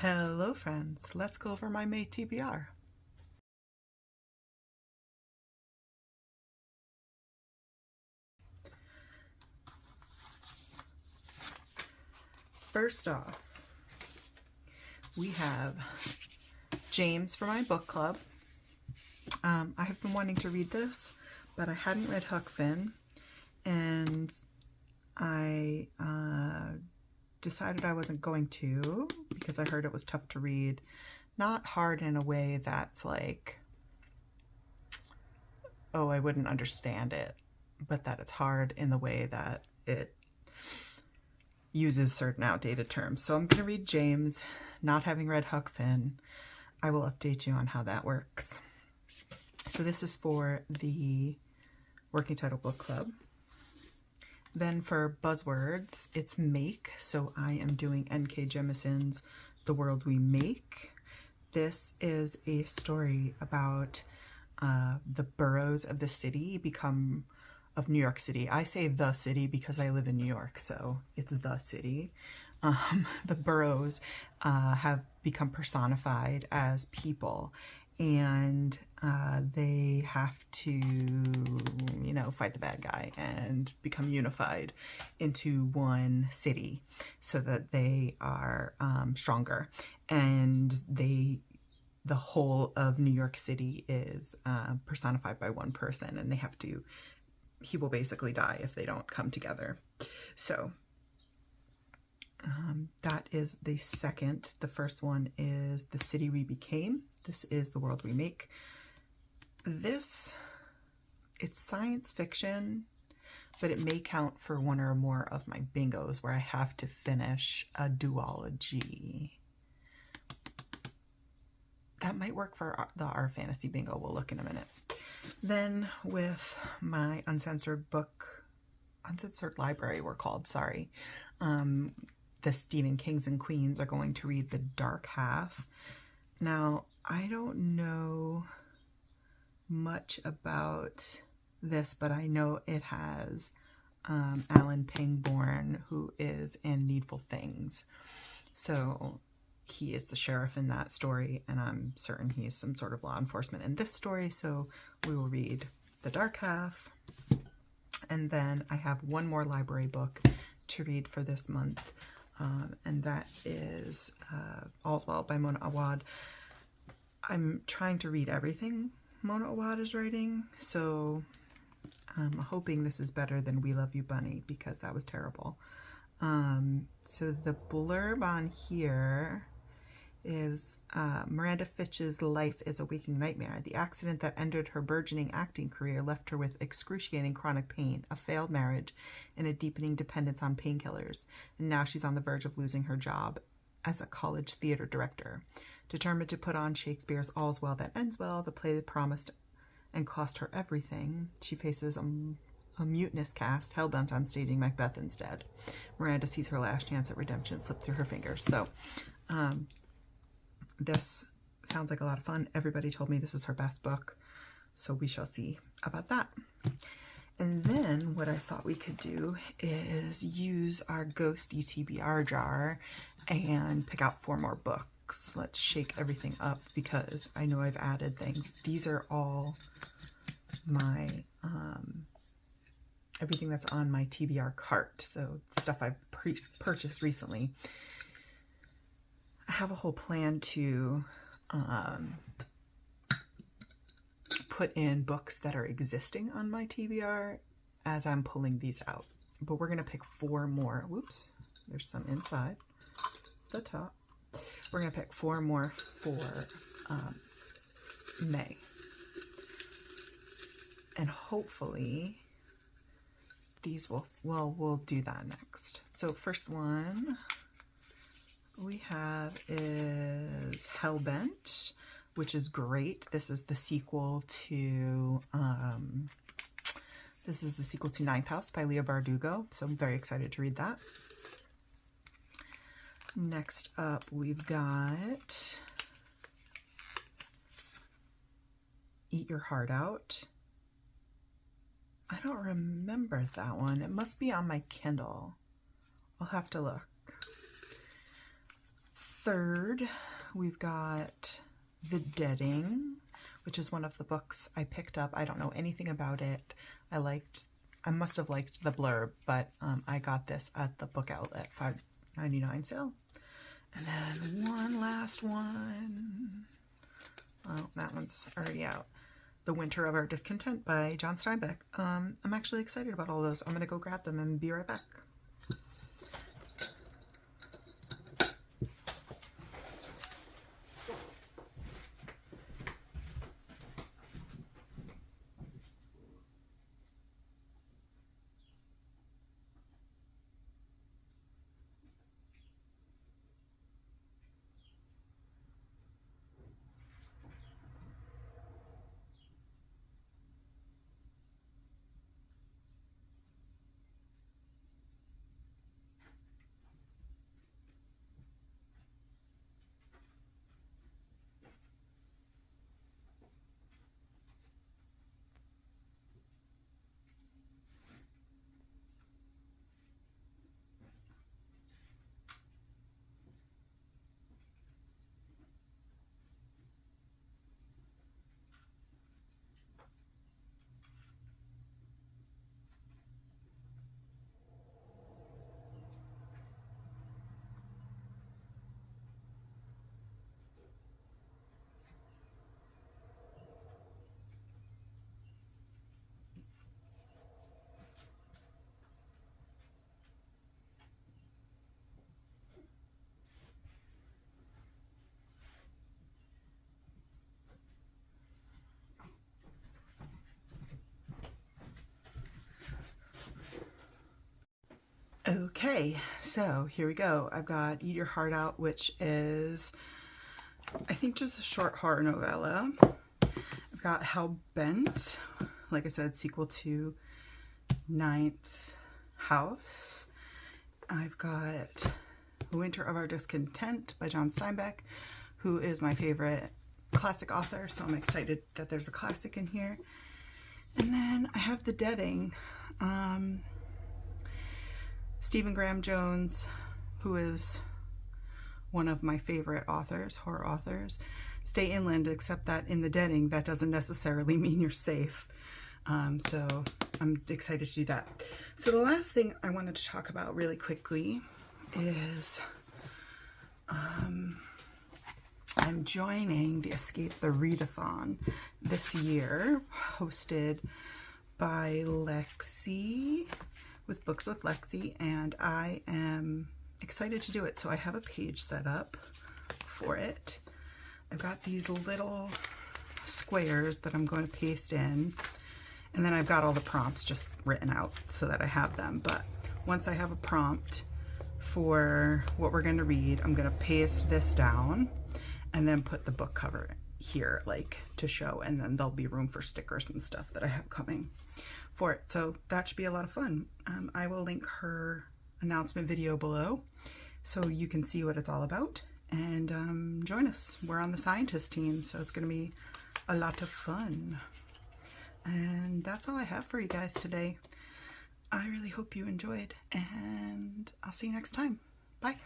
Hello friends, let's go over my May TBR. First off, we have James for my book club. I have been wanting to read this, but I hadn't read Huck Finn, and I decided I wasn't going to because I heard it was tough to read. Not hard in a way that's like, oh, I wouldn't understand it, but that it's hard in the way that it uses certain outdated terms. So I'm going to read James, not having read Huck Finn. I will update you on how that works. So this is for the Working Title Book Club. Then for buzzwords, it's make. So I am doing N.K. Jemison's The World We Make. This is a story about the boroughs of the city of New York City. I say the city because I live in New York, so it's the city. The boroughs have become personified as people, and they have to, fight the bad guy and become unified into one city so that they are stronger. And the whole of New York City is personified by one person, and he will basically die if they don't come together. So that is the second. The first one is The City We Became. This is The World We Make. It's science fiction, but it may count for one or more of my bingos where I have to finish a duology. That might work for our fantasy bingo. We'll look in a minute. Then with my uncensored library, we're called, sorry. The Stephen Kings and Queens are going to read The Dark Half. Now, I don't know much about this, but I know it has Alan Pangborn, who is in Needful Things. So he is the sheriff in that story, and I'm certain he's some sort of law enforcement in this story, so we will read The Dark Half. And then I have one more library book to read for this month, and that is All's Well by Mona Awad. I'm trying to read everything Mona Awad is writing, so I'm hoping this is better than We Love You Bunny, because that was terrible. So the blurb on here is Miranda Fitch's life is a waking nightmare. The accident that ended her burgeoning acting career left her with excruciating chronic pain, a failed marriage, and a deepening dependence on painkillers. And now she's on the verge of losing her job as a college theater director. Determined to put on Shakespeare's All's Well That Ends Well, the play that promised and cost her everything, she faces a mutinous cast hell-bent on staging Macbeth instead. Miranda sees her last chance at redemption slip through her fingers. So this sounds like a lot of fun. Everybody told me this is her best book, so we shall see about that. And then what I thought we could do is use our ghosty TBR jar and pick out 4 more books. Let's shake everything up because I know I've added things. These are all my everything that's on my TBR cart, so stuff I've purchased recently. I have a whole plan to put in books that are existing on my TBR as I'm pulling these out. But we're going to pick 4 more. Whoops, there's some inside the top. We're going to pick 4 more for May. And hopefully these we'll do that next. So first one we have is Hellbent, which is great. This is the sequel to Ninth House by Leigh Bardugo, so I'm very excited to read that. Next up, we've got Eat Your Heart Out. I don't remember that one. It must be on my Kindle. I'll have to look. 3rd, we've got The Deading, which is one of the books I picked up. I don't know anything about it. I must have liked the blurb, but I got this at the book outlet, $5.99 sale. And then one last one. Oh, that one's already out. The Winter of Our Discontent by John Steinbeck. I'm actually excited about all those. I'm going to go grab them and be right back. Okay, so here we go. I've got Eat Your Heart Out, which is, I think, just a short horror novella. I've got Hellbent, like I said, sequel to Ninth House. I've got The Winter of Our Discontent by John Steinbeck, who is my favorite classic author, so I'm excited that there's a classic in here. And then I have The Deading. Stephen Graham Jones, who is one of my favorite authors, horror authors. Stay inland, except that in The Deading, that doesn't necessarily mean you're safe. So I'm excited to do that. So the last thing I wanted to talk about really quickly is I'm joining the Escape the Readathon this year, hosted by Lexi, with Books with Lexi, and I am excited to do it. So I have a page set up for it. I've got these little squares that I'm going to paste in, and then I've got all the prompts just written out so that I have them. But once I have a prompt for what we're going to read, I'm going to paste this down and then put the book cover here, like, to show, and then there'll be room for stickers and stuff that I have coming for it. So that should be a lot of fun. I will link her announcement video below so you can see what it's all about, and join us. We're on the scientist team, so it's going to be a lot of fun. And that's all I have for you guys today. I really hope you enjoyed, and I'll see you next time. Bye.